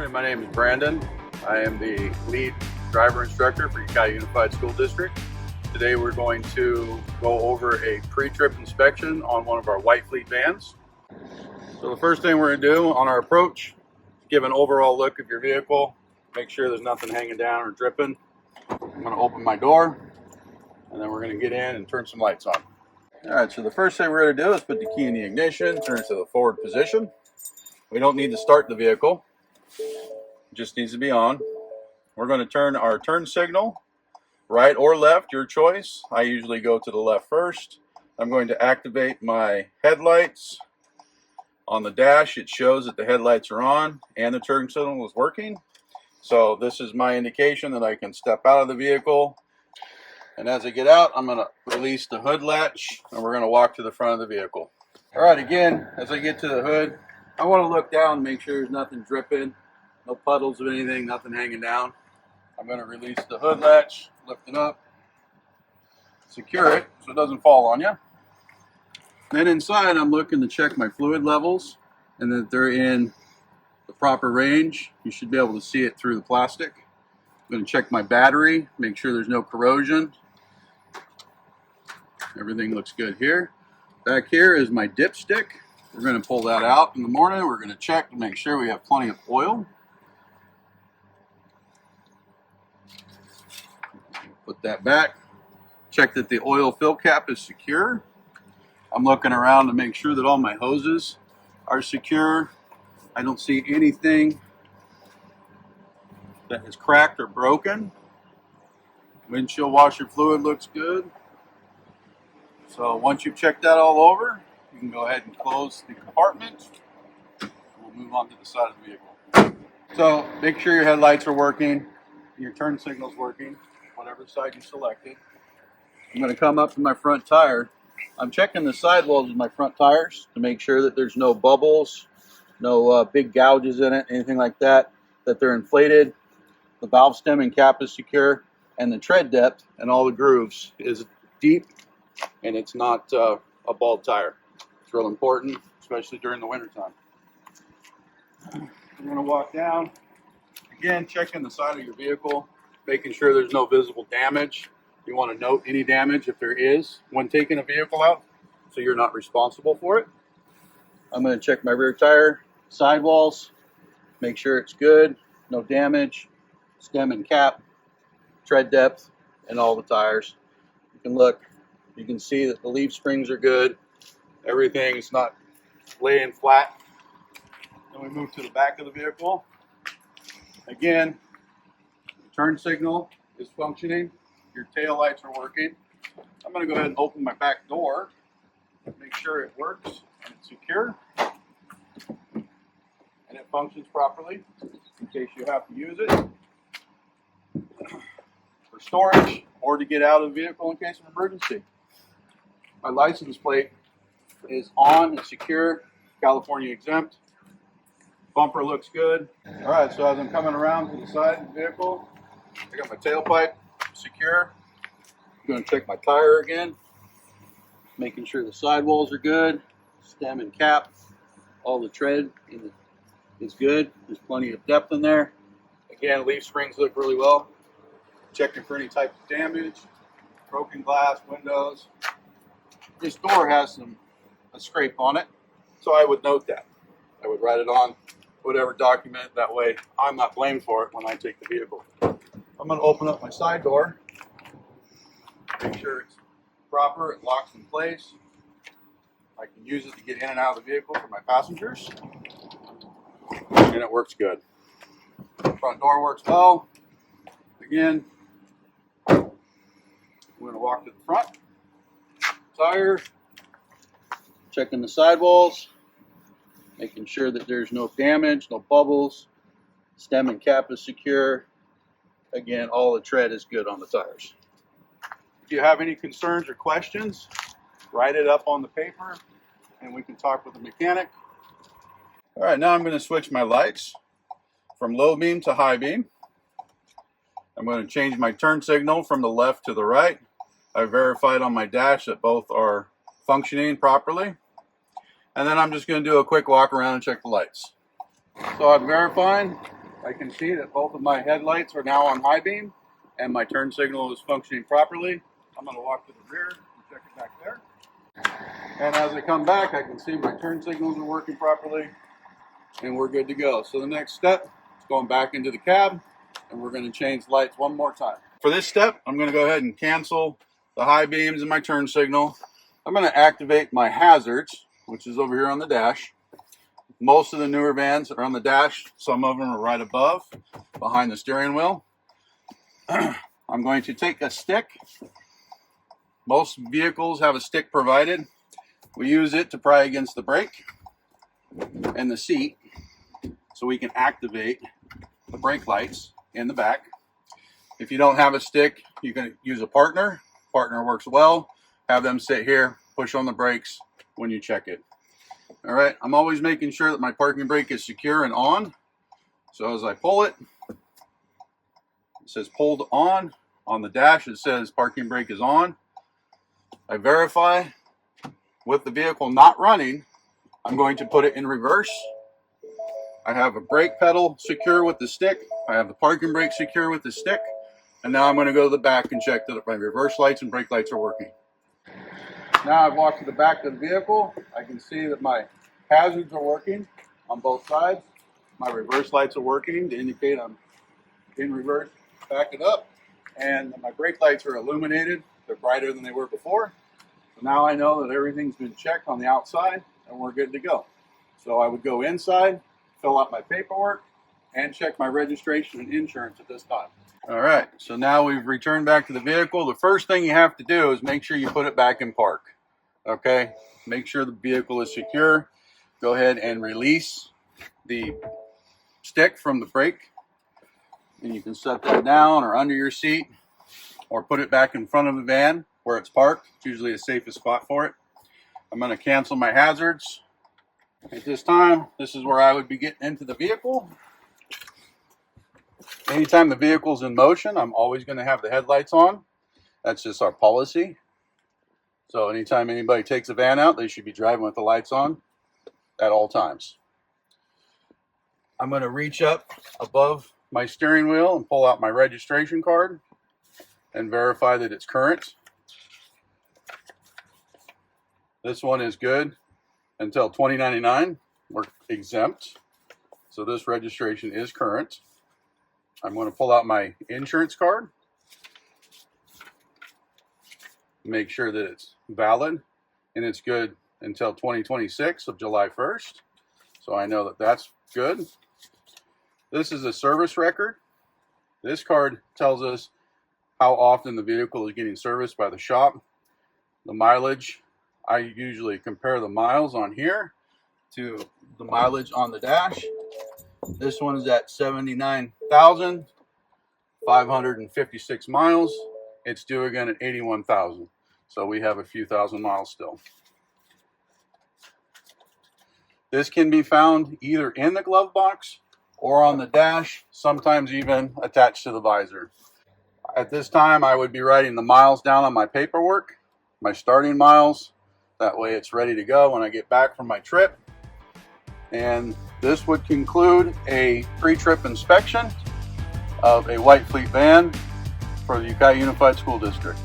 morning, my name is Brandon. I am the lead driver instructor for Ukiah Unified School District. Today we're going to go over a pre-trip inspection on one of our white fleet vans. So the first thing we're going to do on our approach is give an overall look of your vehicle, make sure there's nothing hanging down or dripping. I'm going to open my door and then we're going to get in and turn some lights on. Alright, so the first thing we're going to do is put the key in the ignition, turn it to the forward position. We don't need to start the vehicle. It just needs to be on. We're going to turn our turn signal, right or left, your choice. I usually go to the left first. I'm going to activate my headlights. On the dash, it shows that the headlights are on and the turn signal is working. So this is my indication that I can step out of the vehicle. And as I get out, I'm going to release the hood latch and we're going to walk to the front of the vehicle. All right, again, as I get to the hood, I want to look down and make sure there's nothing dripping, no puddles of anything, nothing hanging down. I'm going to release the hood latch, lift it up, secure it so it doesn't fall on you. Then inside, I'm looking to check my fluid levels and that they're in the proper range. You should be able to see it through the plastic. I'm going to check my battery, make sure there's no corrosion. Everything looks good here. Back here is my dipstick. We're going to pull that out in the morning. We're going to check to make sure we have plenty of oil. Put that back. Check that the oil fill cap is secure. I'm looking around to make sure that all my hoses are secure. I don't see anything that is cracked or broken. Windshield washer fluid looks good. So once you've checked that all over, you can go ahead and close the compartment. We'll move on to the side of the vehicle. So make sure your headlights are working, your turn signal's working, whatever side you selected. I'm going to come up to my front tire. I'm checking the sidewalls of my front tires to make sure that there's no bubbles, no big gouges in it, anything like that, that they're inflated. The valve stem and cap is secure, and the tread depth and all the grooves is deep, and it's not a bald tire. It's real important, especially during the winter time. I'm going to walk down. Again, checking the side of your vehicle, making sure there's no visible damage. You want to note any damage if there is when taking a vehicle out, so you're not responsible for it. I'm going to check my rear tire sidewalls, make sure it's good, no damage, stem and cap, tread depth, and all the tires. You can look, you can see that the leaf springs are good. Everything's not laying flat. Then we move to the back of the vehicle. Again, the turn signal is functioning. Your tail lights are working. I'm going to go ahead and open my back door, make sure it works and it's secure and it functions properly in case you have to use it for storage or to get out of the vehicle in case of emergency. My license plate is on and secure, California exempt. Bumper looks good. All right, so as I'm coming around to the side of the vehicle, I got my tailpipe secure. I'm going to check my tire again, making sure the sidewalls are good, stem and cap, all the tread is good. There's plenty of depth in there. Again, leaf springs look really well. Checking for any type of damage, broken glass, windows. This door has a scrape on it, so I would note that. I would write it on whatever document, that way I'm not blamed for it when I take the vehicle. I'm going to open up my side door, make sure it's proper, it locks in place. I can use it to get in and out of the vehicle for my passengers, and it works good. Front door works well. Again, I'm going to walk to the front. Tire, checking the sidewalls, making sure that there's no damage, no bubbles, stem and cap is secure. Again, all the tread is good on the tires. If you have any concerns or questions, write it up on the paper and we can talk with the mechanic. All right, now I'm going to switch my lights from low beam to high beam. I'm going to change my turn signal from the left to the right. I verified on my dash that both are functioning properly. And then I'm just going to do a quick walk around and check the lights. So I've verified I can see that both of my headlights are now on high beam and my turn signal is functioning properly. I'm going to walk to the rear and check it back there. And as I come back, I can see my turn signals are working properly and we're good to go. So the next step is going back into the cab and we're going to change lights one more time. For this step, I'm going to go ahead and cancel the high beams and my turn signal. I'm going to activate my hazards, which is over here on the dash. Most of the newer vans are on the dash. Some of them are right above, behind the steering wheel. I'm going to take a stick. Most vehicles have a stick provided. We use it to pry against the brake and the seat so we can activate the brake lights in the back. If you don't have a stick, you can use a partner. Partner works well. Have them sit here, push on the brakes when you check it. All right, I'm always making sure that my parking brake is secure and on. So as I pull it, it says pulled on. On the dash, it says parking brake is on. I verify with the vehicle not running, I'm going to put it in reverse. I have a brake pedal secure with the stick. I have the parking brake secure with the stick. And now I'm going to go to the back and check that my reverse lights and brake lights are working. Now I've walked to the back of the vehicle. I can see that my hazards are working on both sides. My reverse lights are working to indicate I'm in reverse. Back it up. And my brake lights are illuminated. They're brighter than they were before. So now I know that everything's been checked on the outside and we're good to go. So I would go inside, fill out my paperwork, and check my registration and insurance at this time. All right, so now we've returned back to the vehicle. The first thing you have to do is make sure you put it back in park. Okay, make sure the vehicle is secure. Go ahead and release the stick from the brake. And you can set that down or under your seat or put it back in front of the van where it's parked. It's usually the safest spot for it. I'm going to cancel my hazards. At this time, this is where I would be getting into the vehicle. Anytime the vehicle's in motion, I'm always going to have the headlights on. That's just our policy. So anytime anybody takes a van out, they should be driving with the lights on at all times. I'm going to reach up above my steering wheel and pull out my registration card and verify that it's current. This one is good until 2099. We're exempt. So this registration is current. I'm going to pull out my insurance card. Make sure that it's valid and it's good until 2026 of July 1st. So I know that that's good. This is a service record. This card tells us how often the vehicle is getting serviced by the shop. The mileage, I usually compare the miles on here to the mileage on the dash. This one is at 79,556 miles. It's due again at 81,000. So we have a few thousand miles still. This can be found either in the glove box or on the dash, sometimes even attached to the visor. At this time, I would be writing the miles down on my paperwork, my starting miles. That way it's ready to go when I get back from my trip. And this would conclude a pre-trip inspection of a White Fleet van for the Ukiah Unified School District.